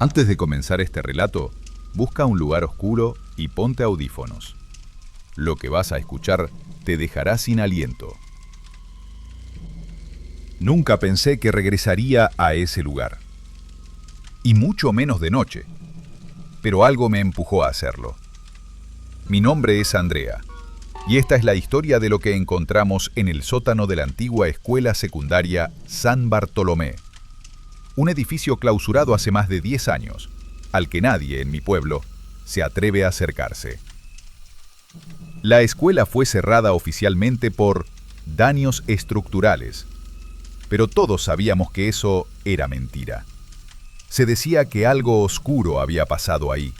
Antes de comenzar este relato, busca un lugar oscuro y ponte audífonos. Lo que vas a escuchar te dejará sin aliento. Nunca pensé que regresaría a ese lugar. Y mucho menos de noche. Pero algo me empujó a hacerlo. Mi nombre es Andrea, y esta es la historia de lo que encontramos en el sótano de la antigua escuela secundaria San Bartolomé. Un edificio clausurado hace más de 10 años, al que nadie en mi pueblo se atreve a acercarse. La escuela fue cerrada oficialmente por daños estructurales, pero todos sabíamos que eso era mentira. Se decía que algo oscuro había pasado ahí,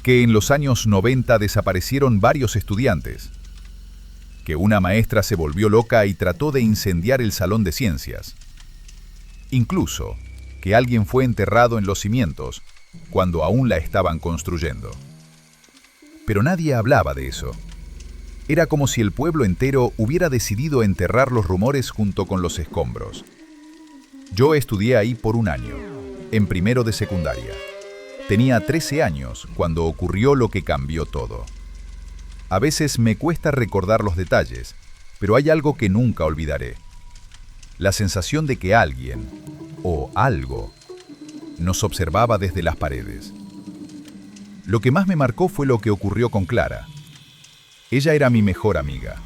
que en los años 90 desaparecieron varios estudiantes, que una maestra se volvió loca y trató de incendiar el salón de ciencias, incluso que alguien fue enterrado en los cimientos cuando aún la estaban construyendo. Pero nadie hablaba de eso. Era como si el pueblo entero hubiera decidido enterrar los rumores junto con los escombros. Yo estudié ahí por un año, en primero de secundaria. Tenía 13 años cuando ocurrió lo que cambió todo. A veces me cuesta recordar los detalles, pero hay algo que nunca olvidaré. La sensación de que alguien, o algo, nos observaba desde las paredes. Lo que más me marcó fue lo que ocurrió con Clara. Ella era mi mejor amiga.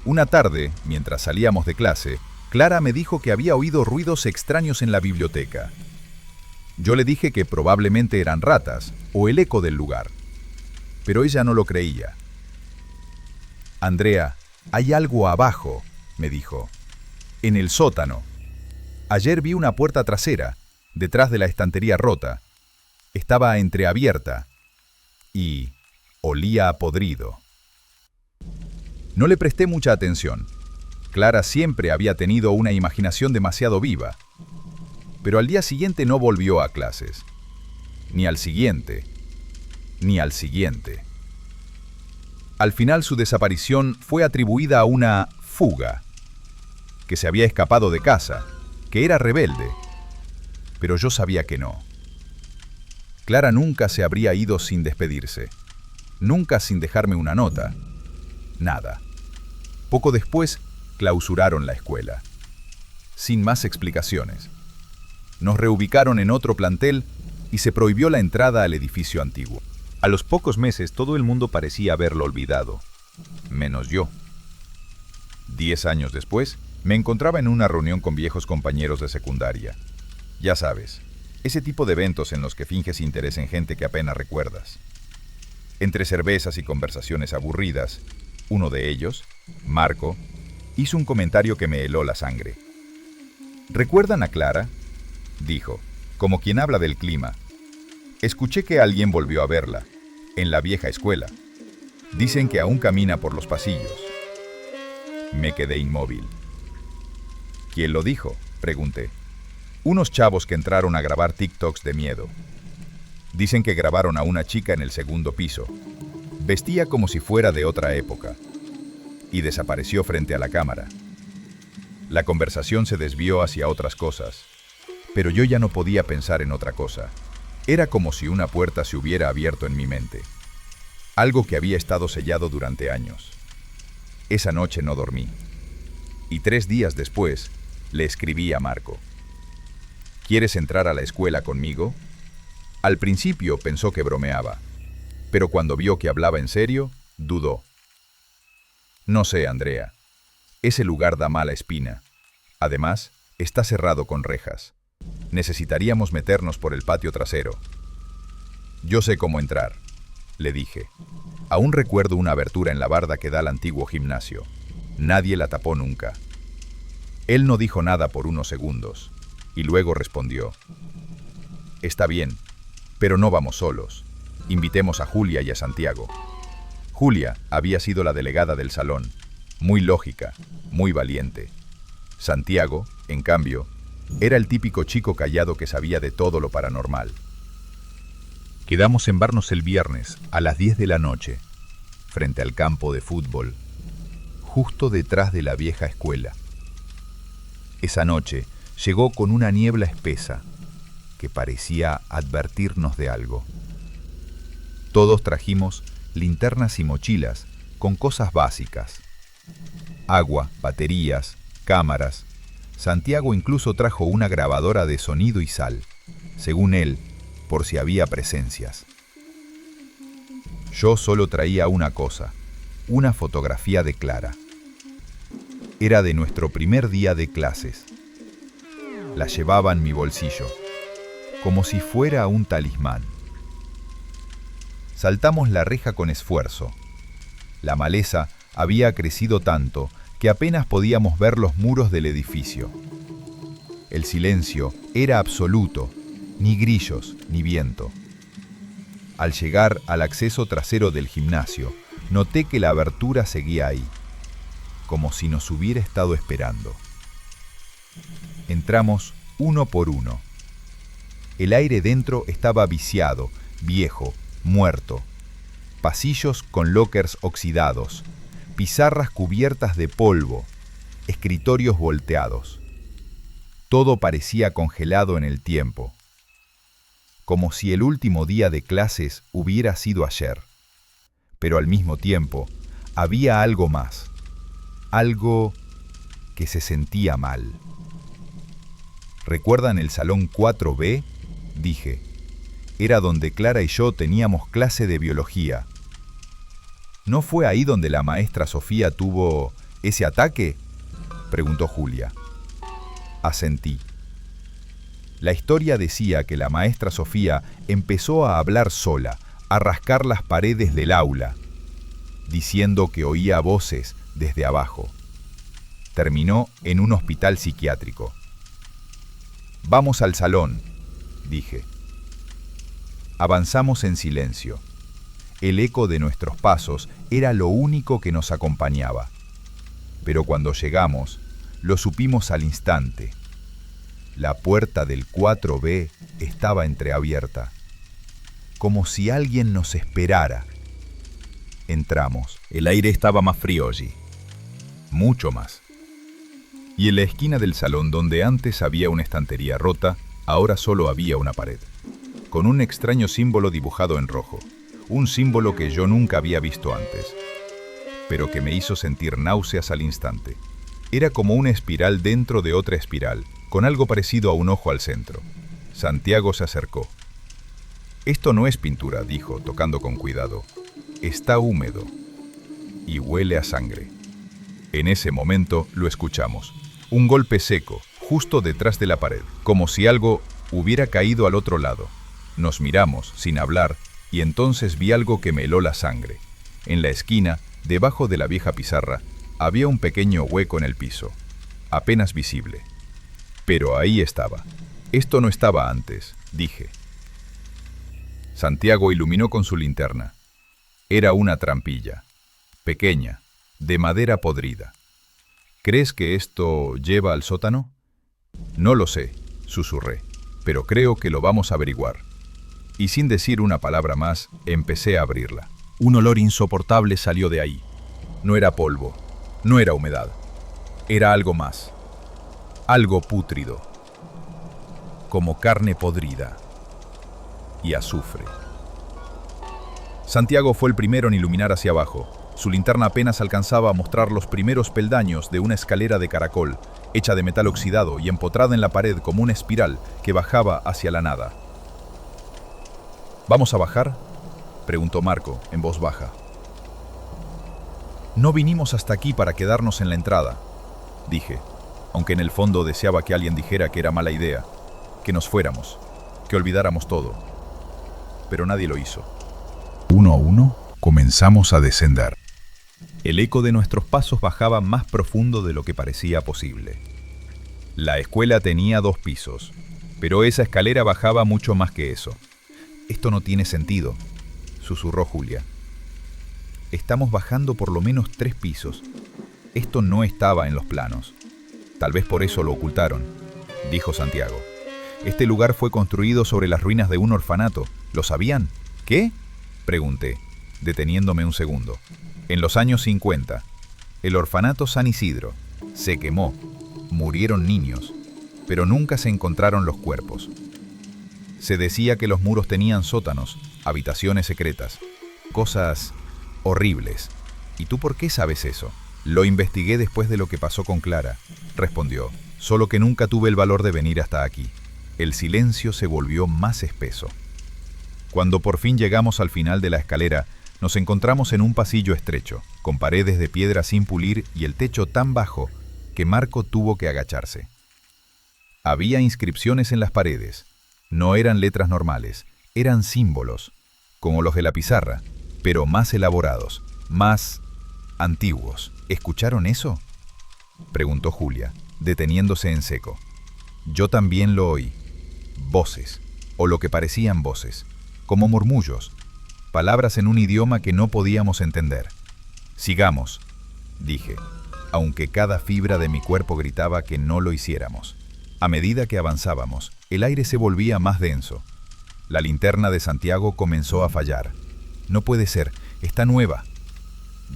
Una tarde, mientras salíamos de clase, Clara me dijo que había oído ruidos extraños en la biblioteca. Yo le dije que probablemente eran ratas o el eco del lugar, pero ella no lo creía. Andrea, hay algo abajo, me dijo, en el sótano. Ayer vi una puerta trasera, detrás de la estantería rota. Estaba entreabierta y olía a podrido. No le presté mucha atención. Clara siempre había tenido una imaginación demasiado viva. Pero al día siguiente no volvió a clases. Ni al siguiente. Ni al siguiente. Al final su desaparición fue atribuida a una fuga. Que se había escapado de casa, que era rebelde. Pero yo sabía que no. Clara nunca se habría ido sin despedirse. Nunca sin dejarme una nota. Nada. Poco después, clausuraron la escuela. Sin más explicaciones. Nos reubicaron en otro plantel y se prohibió la entrada al edificio antiguo. A los pocos meses todo el mundo parecía haberlo olvidado, menos yo. 10 años después, me encontraba en una reunión con viejos compañeros de secundaria. Ya sabes, ese tipo de eventos en los que finges interés en gente que apenas recuerdas. Entre cervezas y conversaciones aburridas, uno de ellos, Marco, hizo un comentario que me heló la sangre. ¿Recuerdan a Clara?, dijo, como quien habla del clima. Escuché que alguien volvió a verla, en la vieja escuela. Dicen que aún camina por los pasillos. Me quedé inmóvil. ¿Quién lo dijo?, pregunté. Unos chavos que entraron a grabar TikToks de miedo. Dicen que grabaron a una chica en el segundo piso. Vestía como si fuera de otra época. Y desapareció frente a la cámara. La conversación se desvió hacia otras cosas. Pero yo ya no podía pensar en otra cosa. Era como si una puerta se hubiera abierto en mi mente. Algo que había estado sellado durante años. Esa noche no dormí. Y 3 días después, le escribí a Marco. ¿Quieres entrar a la escuela conmigo? Al principio pensó que bromeaba, pero cuando vio que hablaba en serio, dudó. No sé, Andrea. Ese lugar da mala espina. Además, está cerrado con rejas. Necesitaríamos meternos por el patio trasero. Yo sé cómo entrar, le dije. Aún recuerdo una abertura en la barda que da al antiguo gimnasio. Nadie la tapó nunca. Él no dijo nada por unos segundos, y luego respondió. Está bien, pero no vamos solos. Invitemos a Julia y a Santiago. Julia había sido la delegada del salón, muy lógica, muy valiente. Santiago, en cambio, era el típico chico callado que sabía de todo lo paranormal. Quedamos en vernos el viernes a las 10 de la noche, frente al campo de fútbol, justo detrás de la vieja escuela. Esa noche llegó con una niebla espesa, que parecía advertirnos de algo. Todos trajimos linternas y mochilas con cosas básicas. Agua, baterías, cámaras. Santiago incluso trajo una grabadora de sonido y sal, según él, por si había presencias. Yo solo traía una cosa, una fotografía de Clara. Era de nuestro primer día de clases. La llevaba en mi bolsillo, como si fuera un talismán. Saltamos la reja con esfuerzo. La maleza había crecido tanto que apenas podíamos ver los muros del edificio. El silencio era absoluto, ni grillos ni viento. Al llegar al acceso trasero del gimnasio, noté que la abertura seguía ahí, como si nos hubiera estado esperando. Entramos uno por uno. El aire dentro estaba viciado, viejo, muerto. Pasillos con lockers oxidados, pizarras cubiertas de polvo, escritorios volteados. Todo parecía congelado en el tiempo, como si el último día de clases hubiera sido ayer. Pero al mismo tiempo, había algo más, algo que se sentía mal. ¿Recuerdan el salón 4B? Dije. Era donde Clara y yo teníamos clase de biología. ¿No fue ahí donde la maestra Sofía tuvo ese ataque?, preguntó Julia. Asentí. La historia decía que la maestra Sofía empezó a hablar sola, a rascar las paredes del aula, diciendo que oía voces desde abajo. Terminó en un hospital psiquiátrico. «Vamos al salón», dije. Avanzamos en silencio. El eco de nuestros pasos era lo único que nos acompañaba. Pero cuando llegamos, lo supimos al instante. La puerta del 4B estaba entreabierta, como si alguien nos esperara. Entramos. El aire estaba más frío allí, mucho más. Y en la esquina del salón donde antes había una estantería rota, ahora solo había una pared, con un extraño símbolo dibujado en rojo. Un símbolo que yo nunca había visto antes, pero que me hizo sentir náuseas al instante. Era como una espiral dentro de otra espiral, con algo parecido a un ojo al centro. Santiago se acercó. «Esto no es pintura», dijo, tocando con cuidado. «Está húmedo y huele a sangre». En ese momento lo escuchamos. Un golpe seco, justo detrás de la pared, como si algo hubiera caído al otro lado. Nos miramos, sin hablar, y entonces vi algo que me heló la sangre. En la esquina, debajo de la vieja pizarra, había un pequeño hueco en el piso, apenas visible. Pero ahí estaba. «Esto no estaba antes», dije. Santiago iluminó con su linterna. Era una trampilla, pequeña, de madera podrida. «¿Crees que esto lleva al sótano?» «No lo sé», susurré, «pero creo que lo vamos a averiguar». Y sin decir una palabra más, empecé a abrirla. Un olor insoportable salió de ahí. No era polvo, no era humedad. Era algo más. Algo pútrido. Como carne podrida. Y azufre. Santiago fue el primero en iluminar hacia abajo. Su linterna apenas alcanzaba a mostrar los primeros peldaños de una escalera de caracol, hecha de metal oxidado y empotrada en la pared como una espiral que bajaba hacia la nada. «¿Vamos a bajar?», preguntó Marco, en voz baja. «No vinimos hasta aquí para quedarnos en la entrada», dije, aunque en el fondo deseaba que alguien dijera que era mala idea, que nos fuéramos, que olvidáramos todo. Pero nadie lo hizo. Uno a uno, comenzamos a descender. El eco de nuestros pasos bajaba más profundo de lo que parecía posible. La escuela tenía 2 pisos, pero esa escalera bajaba mucho más que eso. «Esto no tiene sentido», susurró Julia. «Estamos bajando por lo menos 3 pisos. Esto no estaba en los planos. Tal vez por eso lo ocultaron», dijo Santiago. «Este lugar fue construido sobre las ruinas de un orfanato. ¿Lo sabían?» «¿Qué?», pregunté, deteniéndome un segundo. «En los años 50, el orfanato San Isidro se quemó. Murieron niños, pero nunca se encontraron los cuerpos. Se decía que los muros tenían sótanos, habitaciones secretas, cosas horribles. ¿Y tú por qué sabes eso? Lo investigué después de lo que pasó con Clara, respondió, solo que nunca tuve el valor de venir hasta aquí. El silencio se volvió más espeso. Cuando por fin llegamos al final de la escalera, nos encontramos en un pasillo estrecho, con paredes de piedra sin pulir y el techo tan bajo que Marco tuvo que agacharse. Había inscripciones en las paredes. No eran letras normales, eran símbolos, como los de la pizarra, pero más elaborados, más antiguos. ¿Escucharon eso?, preguntó Julia, deteniéndose en seco. Yo también lo oí. Voces, o lo que parecían voces, como murmullos, palabras en un idioma que no podíamos entender. Sigamos, dije, aunque cada fibra de mi cuerpo gritaba que no lo hiciéramos. A medida que avanzábamos, el aire se volvía más denso. La linterna de Santiago comenzó a fallar. No puede ser, está nueva,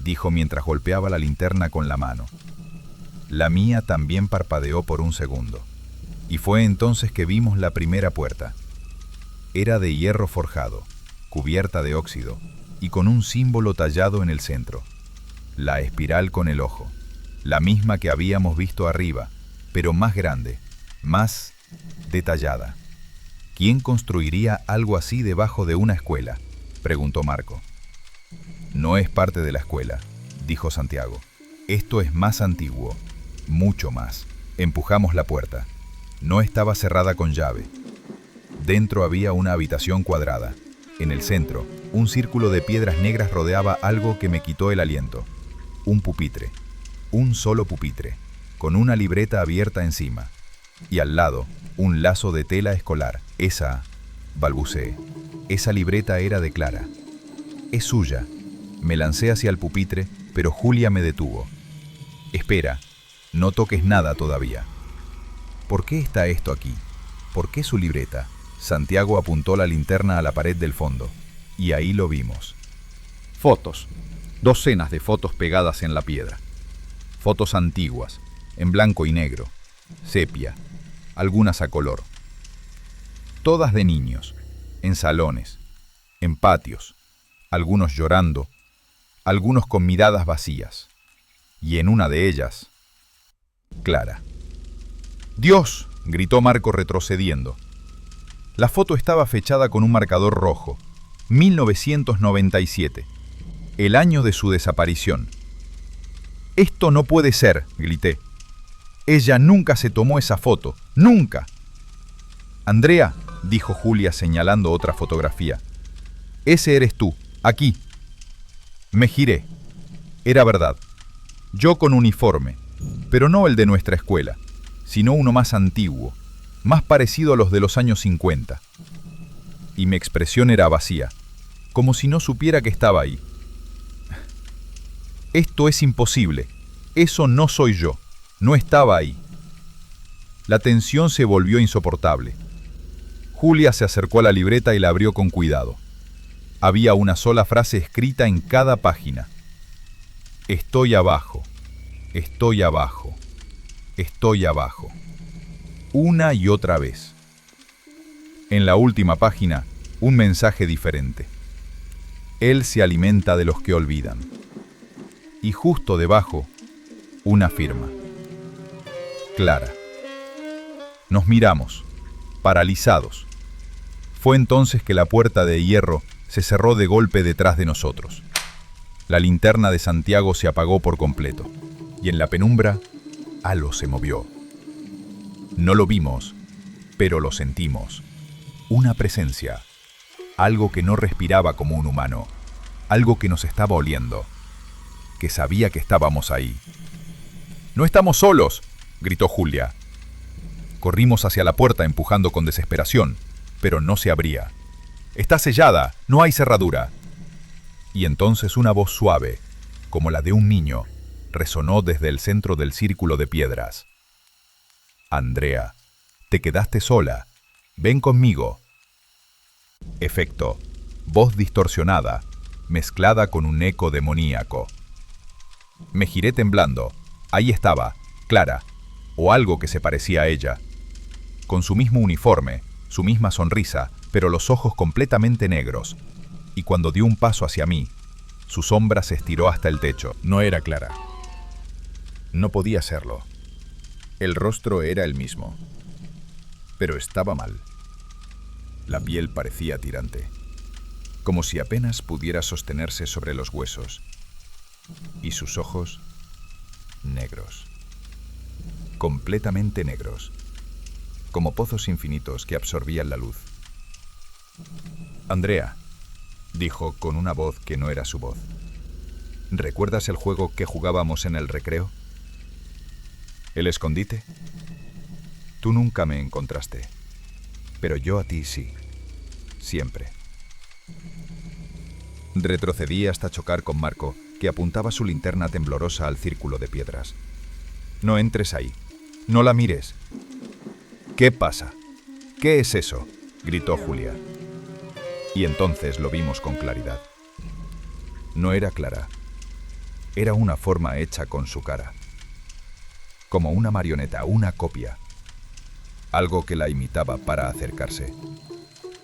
dijo mientras golpeaba la linterna con la mano. La mía también parpadeó por un segundo. Y fue entonces que vimos la primera puerta. Era de hierro forjado, cubierta de óxido, y con un símbolo tallado en el centro. La espiral con el ojo, la misma que habíamos visto arriba, pero más grande, más detallada. ¿Quién construiría algo así debajo de una escuela?, preguntó Marco. No es parte de la escuela, dijo Santiago. Esto es más antiguo, mucho más. Empujamos la puerta. No estaba cerrada con llave. Dentro había una habitación cuadrada. En el centro, un círculo de piedras negras rodeaba algo que me quitó el aliento. Un pupitre. Un solo pupitre, con una libreta abierta encima. Y al lado, un lazo de tela escolar. Balbuceé. Esa libreta era de Clara. Es suya. Me lancé hacia el pupitre, pero Julia me detuvo. Espera, no toques nada todavía. ¿Por qué está esto aquí? ¿Por qué su libreta? Santiago apuntó la linterna a la pared del fondo, y ahí lo vimos. Fotos. Docenas de fotos pegadas en la piedra. Fotos antiguas, en blanco y negro, sepia, algunas a color. Todas de niños, en salones, en patios, algunos llorando, algunos con miradas vacías. Y en una de ellas, Clara. ¡Dios!, gritó Marco retrocediendo. La foto estaba fechada con un marcador rojo. 1997. El año de su desaparición. «Esto no puede ser», grité. «Ella nunca se tomó esa foto. ¡Nunca!». «Andrea», dijo Julia señalando otra fotografía. «Ese eres tú, aquí». Me giré. Era verdad. Yo con uniforme, pero no el de nuestra escuela, sino uno más antiguo, más parecido a los de los años 50. Y mi expresión era vacía, como si no supiera que estaba ahí. «Esto es imposible. Eso no soy yo. No estaba ahí». La tensión se volvió insoportable. Julia se acercó a la libreta y la abrió con cuidado. Había una sola frase escrita en cada página. «Estoy abajo. Estoy abajo. Estoy abajo». Una y otra vez. En la última página, un mensaje diferente. Él se alimenta de los que olvidan. Y justo debajo, una firma. Clara. Nos miramos, paralizados. Fue entonces que la puerta de hierro se cerró de golpe detrás de nosotros. La linterna de Santiago se apagó por completo, y en la penumbra, algo se movió. No lo vimos, pero lo sentimos. Una presencia, algo que no respiraba como un humano, algo que nos estaba oliendo, que sabía que estábamos ahí. «¡No estamos solos!», gritó Julia. Corrimos hacia la puerta empujando con desesperación, pero no se abría. «Está sellada, no hay cerradura». Y entonces una voz suave, como la de un niño, resonó desde el centro del círculo de piedras. «Andrea, te quedaste sola. Ven conmigo». Efecto, voz distorsionada, mezclada con un eco demoníaco. Me giré temblando. Ahí estaba, Clara, o algo que se parecía a ella, con su mismo uniforme, su misma sonrisa, pero los ojos completamente negros. Y cuando dio un paso hacia mí, su sombra se estiró hasta el techo. No era Clara. No podía serlo. El rostro era el mismo. Pero estaba mal. La piel parecía tirante, como si apenas pudiera sostenerse sobre los huesos. Y sus ojos, negros. Completamente negros, como pozos infinitos que absorbían la luz. Andrea, dijo con una voz que no era su voz. ¿Recuerdas el juego que jugábamos en el recreo? ¿El escondite? Tú nunca me encontraste, pero yo a ti sí, siempre. Retrocedí hasta chocar con Marco, que apuntaba su linterna temblorosa al círculo de piedras. No entres ahí, no la mires. ¿Qué pasa? ¿Qué es eso?, gritó Julia. Y entonces lo vimos con claridad. No era Clara. Era una forma hecha con su cara. Como una marioneta, una copia. Algo que la imitaba para acercarse.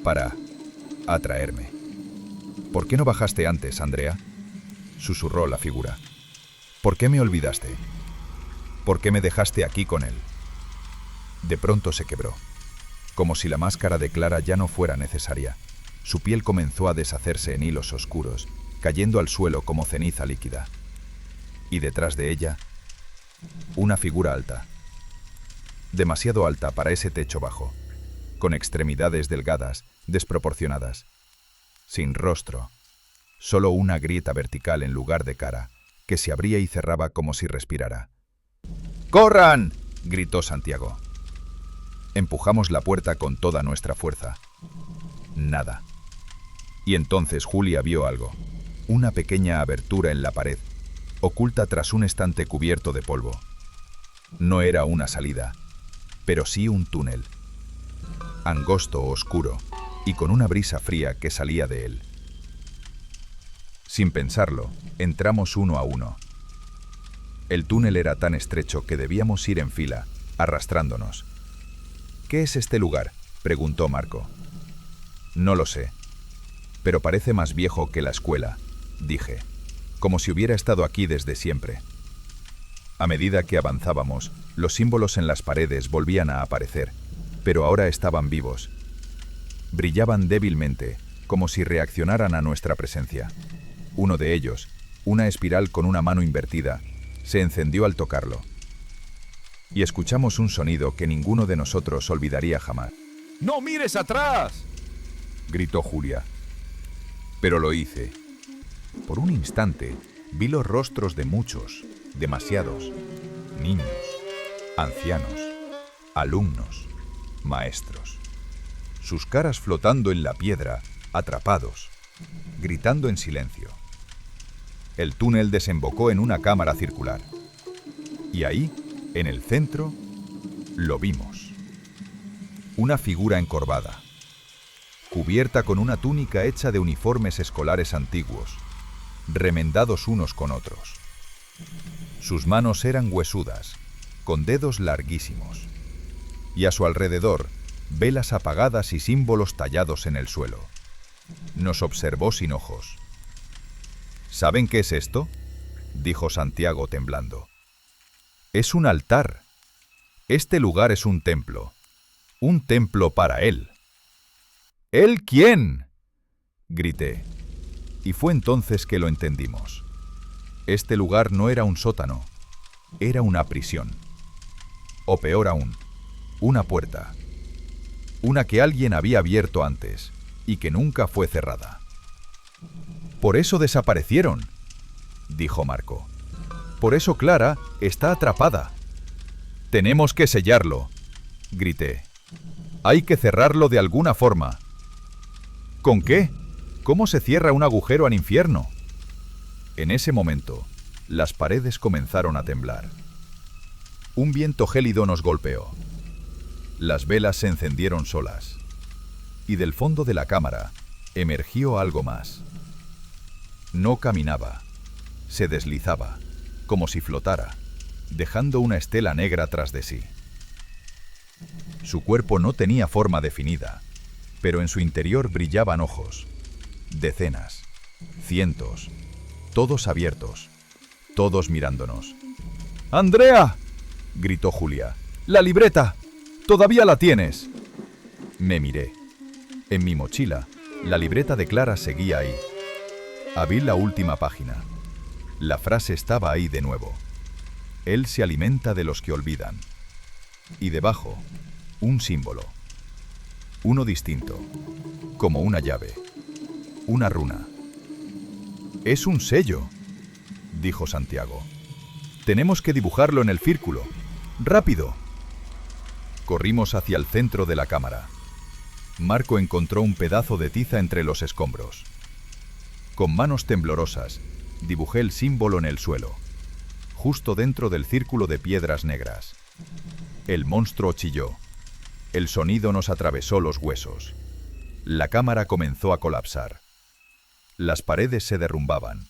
Para atraerme. ¿Por qué no bajaste antes, Andrea?, susurró la figura. ¿Por qué me olvidaste? ¿Por qué me dejaste aquí con él? De pronto se quebró, como si la máscara de Clara ya no fuera necesaria. Su piel comenzó a deshacerse en hilos oscuros, cayendo al suelo como ceniza líquida. Y detrás de ella, una figura alta. Demasiado alta para ese techo bajo, con extremidades delgadas, desproporcionadas. Sin rostro, solo una grieta vertical en lugar de cara, que se abría y cerraba como si respirara. ¡Corran!, gritó Santiago. Empujamos la puerta con toda nuestra fuerza. Nada. Y entonces Julia vio algo. Una pequeña abertura en la pared, oculta tras un estante cubierto de polvo. No era una salida, pero sí un túnel. Angosto, oscuro, y con una brisa fría que salía de él. Sin pensarlo, entramos uno a uno. El túnel era tan estrecho que debíamos ir en fila, arrastrándonos. ¿Qué es este lugar?, preguntó Marco. No lo sé, pero parece más viejo que la escuela, dije, como si hubiera estado aquí desde siempre. A medida que avanzábamos, los símbolos en las paredes volvían a aparecer, pero ahora estaban vivos. Brillaban débilmente, como si reaccionaran a nuestra presencia. Uno de ellos, una espiral con una mano invertida, se encendió al tocarlo. Y escuchamos un sonido que ninguno de nosotros olvidaría jamás. ¡No mires atrás!, gritó Julia. Pero lo hice. Por un instante, vi los rostros de muchos, demasiados, niños, ancianos, alumnos, maestros. Sus caras flotando en la piedra, atrapados, gritando en silencio. El túnel desembocó en una cámara circular. Y ahí, en el centro, lo vimos. Una figura encorvada, cubierta con una túnica hecha de uniformes escolares antiguos, remendados unos con otros. Sus manos eran huesudas, con dedos larguísimos, y a su alrededor, velas apagadas y símbolos tallados en el suelo. Nos observó sin ojos. ¿Saben qué es esto?, dijo Santiago temblando. Es un altar. Este lugar es un templo para él. ¿Él quién?, grité. Y fue entonces que lo entendimos. Este lugar no era un sótano, era una prisión. O peor aún, una puerta. Una que alguien había abierto antes y que nunca fue cerrada. Por eso desaparecieron, dijo Marco. Por eso Clara está atrapada. Tenemos que sellarlo, grité. Hay que cerrarlo de alguna forma. ¿Con qué? ¿Cómo se cierra un agujero al infierno? En ese momento, las paredes comenzaron a temblar. Un viento gélido nos golpeó. Las velas se encendieron solas. Y del fondo de la cámara emergió algo más. No caminaba, se deslizaba, como si flotara, dejando una estela negra tras de sí. Su cuerpo no tenía forma definida, pero en su interior brillaban ojos. Decenas, cientos, todos abiertos, todos mirándonos. ¡Andrea! Gritó Julia. ¡La libreta! ¡Todavía la tienes! Me miré. En mi mochila, la libreta de Clara seguía ahí. Abrí la última página. La frase estaba ahí de nuevo. Él se alimenta de los que olvidan. Y debajo, un símbolo. Uno distinto, como una llave, una runa. «Es un sello», dijo Santiago. «Tenemos que dibujarlo en el círculo. ¡Rápido!». Corrimos hacia el centro de la cámara. Marco encontró un pedazo de tiza entre los escombros. Con manos temblorosas, dibujé el símbolo en el suelo, justo dentro del círculo de piedras negras. El monstruo chilló. El sonido nos atravesó los huesos. La cámara comenzó a colapsar. Las paredes se derrumbaban.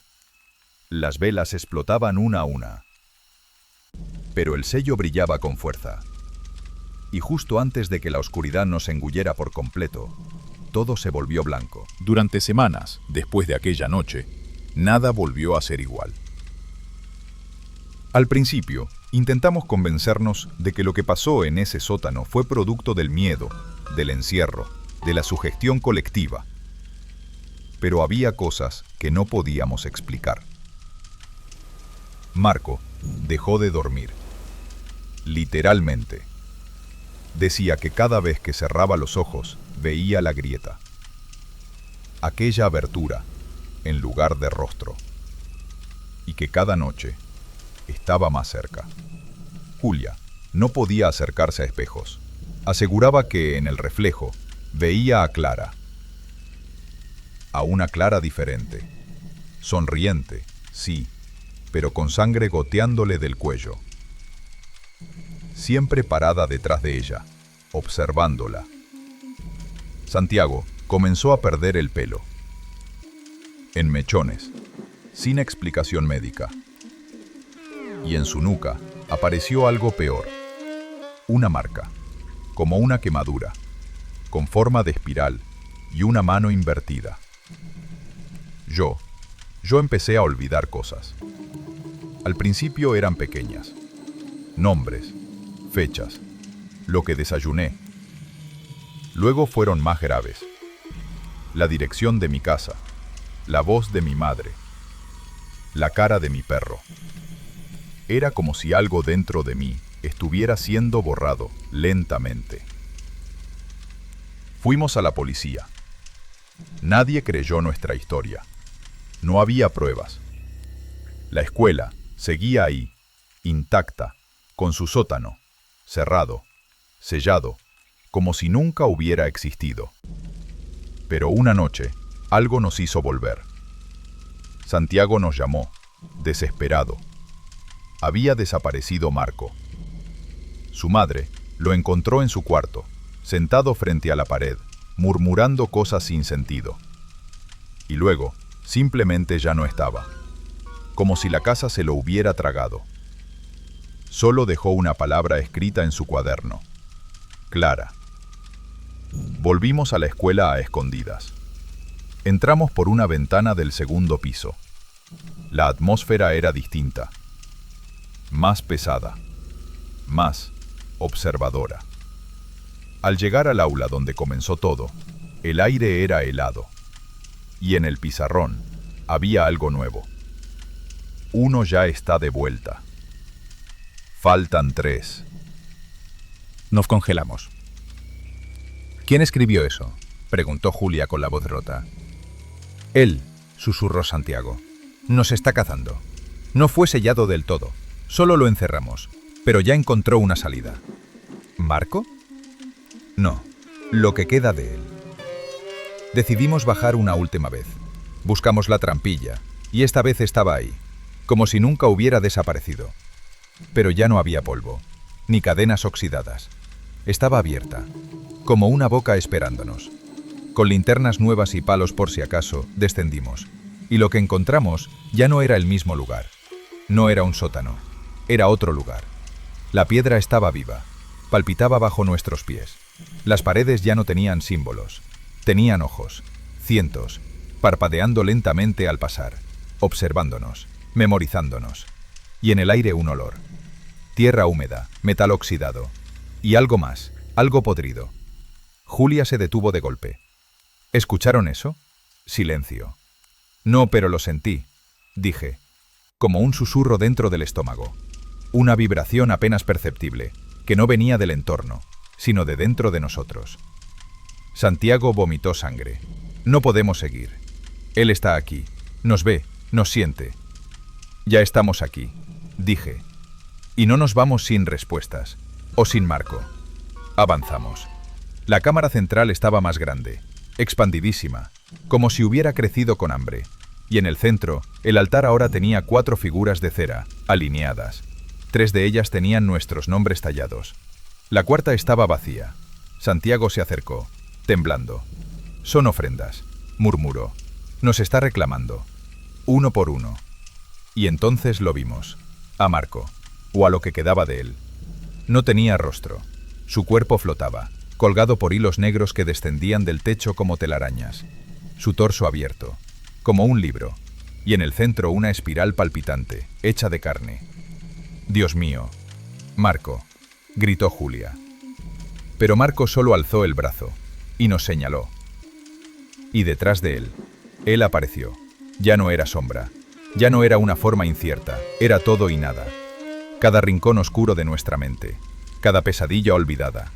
Las velas explotaban una a una. Pero el sello brillaba con fuerza. Y justo antes de que la oscuridad nos engullera por completo, todo se volvió blanco. Durante semanas, después de aquella noche, nada volvió a ser igual. Al principio, intentamos convencernos de que lo que pasó en ese sótano fue producto del miedo, del encierro, de la sugestión colectiva. Pero había cosas que no podíamos explicar. Marco dejó de dormir. Literalmente. Decía que cada vez que cerraba los ojos, veía la grieta. Aquella abertura, en lugar de rostro. Y que cada noche estaba más cerca. Julia no podía acercarse a espejos. Aseguraba que en el reflejo veía a Clara. A una Clara diferente. Sonriente, sí, pero con sangre goteándole del cuello. Siempre parada detrás de ella, observándola. Santiago comenzó a perder el pelo. En mechones, sin explicación médica. Y en su nuca apareció algo peor. Una marca, como una quemadura, con forma de espiral y una mano invertida. Yo empecé a olvidar cosas. Al principio eran pequeñas. Nombres, fechas, lo que desayuné. Luego fueron más graves. La dirección de mi casa, la voz de mi madre, la cara de mi perro. Era como si algo dentro de mí estuviera siendo borrado lentamente. Fuimos a la policía. Nadie creyó nuestra historia. No había pruebas. La escuela seguía ahí, intacta, con su sótano, cerrado, sellado, como si nunca hubiera existido. Pero una noche, algo nos hizo volver. Santiago nos llamó, desesperado. Había desaparecido Marco. Su madre lo encontró en su cuarto, sentado frente a la pared, murmurando cosas sin sentido. Y luego, simplemente ya no estaba, como si la casa se lo hubiera tragado. Solo dejó una palabra escrita en su cuaderno: Clara. Volvimos a la escuela a escondidas. Entramos por una ventana del segundo piso. La atmósfera era distinta, más pesada, más observadora. Al llegar al aula donde comenzó todo, el aire era helado. Y en el pizarrón había algo nuevo. Uno ya está de vuelta. Faltan 3. Nos congelamos. ¿Quién escribió eso?, preguntó Julia con la voz rota. Él, susurró Santiago. Nos está cazando. No fue sellado del todo. Solo lo encerramos, pero ya encontró una salida. ¿Marco? No, lo que queda de él. Decidimos bajar una última vez. Buscamos la trampilla, y esta vez estaba ahí, como si nunca hubiera desaparecido. Pero ya no había polvo, ni cadenas oxidadas. Estaba abierta, como una boca esperándonos. Con linternas nuevas y palos por si acaso, descendimos. Y lo que encontramos ya no era el mismo lugar. No era un sótano, era otro lugar. La piedra estaba viva, palpitaba bajo nuestros pies. Las paredes ya no tenían símbolos. Tenían ojos, cientos, parpadeando lentamente al pasar, observándonos, memorizándonos. Y en el aire un olor. Tierra húmeda, metal oxidado. Y algo más, algo podrido. Julia se detuvo de golpe. ¿Escucharon eso? Silencio. No, pero lo sentí, dije, como un susurro dentro del estómago. Una vibración apenas perceptible, que no venía del entorno, sino de dentro de nosotros. Santiago vomitó sangre. No podemos seguir. Él está aquí, nos ve, nos siente. Ya estamos aquí, dije. Y no nos vamos sin respuestas, o sin Marco. Avanzamos. La cámara central estaba más grande, expandidísima, como si hubiera crecido con hambre. Y en el centro, el altar ahora tenía 4 figuras de cera, alineadas. 3 de ellas tenían nuestros nombres tallados. La cuarta estaba vacía. Santiago se acercó, temblando. Son ofrendas, murmuró. Nos está reclamando. Uno por uno. Y entonces lo vimos. A Marco, o a lo que quedaba de él. No tenía rostro. Su cuerpo flotaba, colgado por hilos negros que descendían del techo como telarañas. Su torso abierto, como un libro, y en el centro una espiral palpitante, hecha de carne. «Dios mío, Marco», gritó Julia. Pero Marco solo alzó el brazo, y nos señaló. Y detrás de él, él apareció. Ya no era sombra, ya no era una forma incierta, era todo y nada. Cada rincón oscuro de nuestra mente, cada pesadilla olvidada,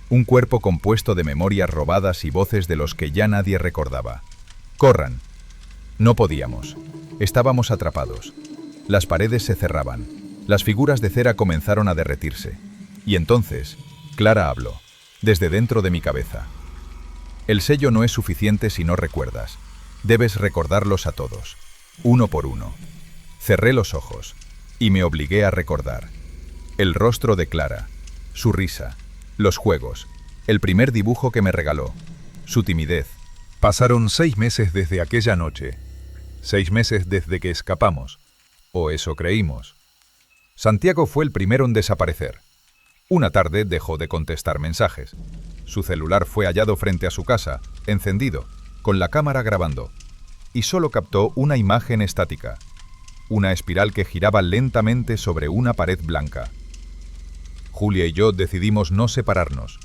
un cuerpo compuesto de memorias robadas y voces de los que ya nadie recordaba. «Corran». No podíamos. Estábamos atrapados. Las paredes se cerraban. Las figuras de cera comenzaron a derretirse. Y entonces, Clara habló, desde dentro de mi cabeza. El sello no es suficiente si no recuerdas. Debes recordarlos a todos, uno por uno. Cerré los ojos y me obligué a recordar. El rostro de Clara, su risa, los juegos, el primer dibujo que me regaló, su timidez. Pasaron 6 meses desde aquella noche. 6 meses desde que escapamos, o eso creímos. Santiago fue el primero en desaparecer. Una tarde dejó de contestar mensajes. Su celular fue hallado frente a su casa, encendido, con la cámara grabando, y solo captó una imagen estática, una espiral que giraba lentamente sobre una pared blanca. Julia y yo decidimos no separarnos.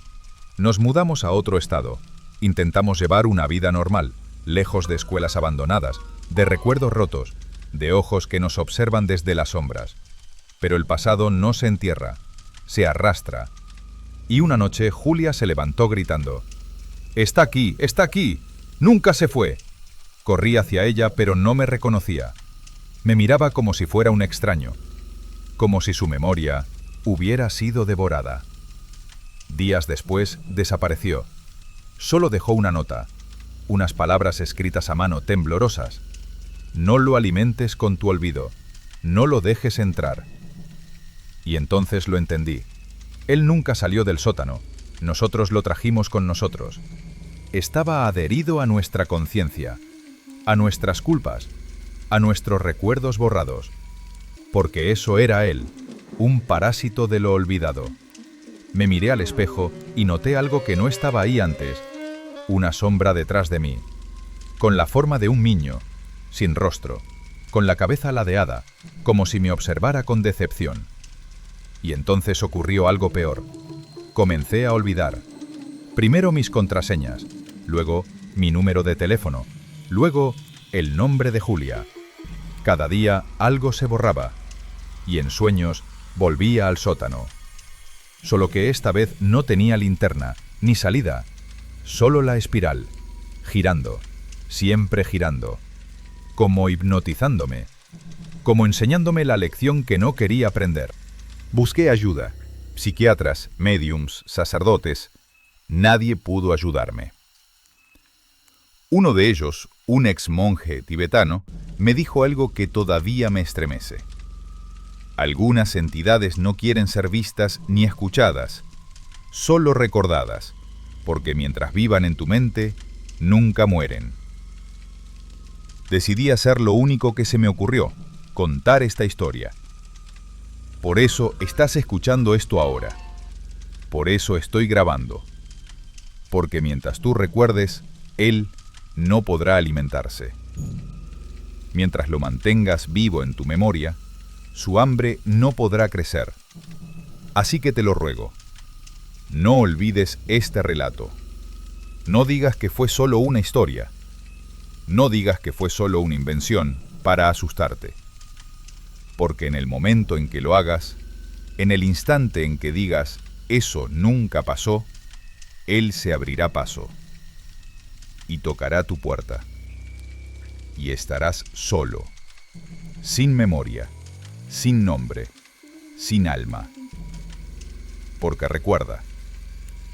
Nos mudamos a otro estado. Intentamos llevar una vida normal, lejos de escuelas abandonadas, de recuerdos rotos, de ojos que nos observan desde las sombras. Pero el pasado no se entierra, se arrastra. Y una noche Julia se levantó gritando: «¡Está aquí! ¡Está aquí! ¡Nunca se fue!». Corrí hacia ella, pero no me reconocía. Me miraba como si fuera un extraño, como si su memoria hubiera sido devorada. Días después desapareció. Solo dejó una nota, unas palabras escritas a mano temblorosas. «No lo alimentes con tu olvido, no lo dejes entrar». Y entonces lo entendí. Él nunca salió del sótano, nosotros lo trajimos con nosotros. Estaba adherido a nuestra conciencia, a nuestras culpas, a nuestros recuerdos borrados, porque eso era él, un parásito de lo olvidado. Me miré al espejo y noté algo que no estaba ahí antes, una sombra detrás de mí, con la forma de un niño, sin rostro, con la cabeza ladeada, como si me observara con decepción. Y entonces ocurrió algo peor. Comencé a olvidar. Primero mis contraseñas, luego mi número de teléfono, luego el nombre de Julia. Cada día algo se borraba, y en sueños volvía al sótano. Solo que esta vez no tenía linterna, ni salida, solo la espiral, girando, siempre girando, como hipnotizándome, como enseñándome la lección que no quería aprender. Busqué ayuda, psiquiatras, médiums, sacerdotes. Nadie pudo ayudarme. Uno de ellos, un ex monje tibetano, me dijo algo que todavía me estremece. Algunas entidades no quieren ser vistas ni escuchadas, solo recordadas, porque mientras vivan en tu mente, nunca mueren. Decidí hacer lo único que se me ocurrió, contar esta historia. Por eso estás escuchando esto ahora. Por eso estoy grabando. Porque mientras tú recuerdes, él no podrá alimentarse. Mientras lo mantengas vivo en tu memoria, su hambre no podrá crecer. Así que te lo ruego, no olvides este relato. No digas que fue solo una historia. No digas que fue solo una invención para asustarte. Porque en el momento en que lo hagas, en el instante en que digas, eso nunca pasó, él se abrirá paso y tocará tu puerta. Y estarás solo, sin memoria, sin nombre, sin alma. Porque recuerda,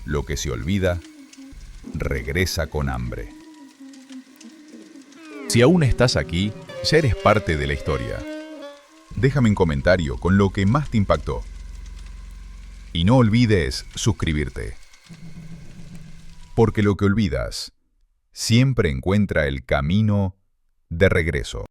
lo que se olvida, regresa con hambre. Si aún estás aquí, ya eres parte de la historia. Déjame un comentario con lo que más te impactó. Y no olvides suscribirte. Porque lo que olvidas siempre encuentra el camino de regreso.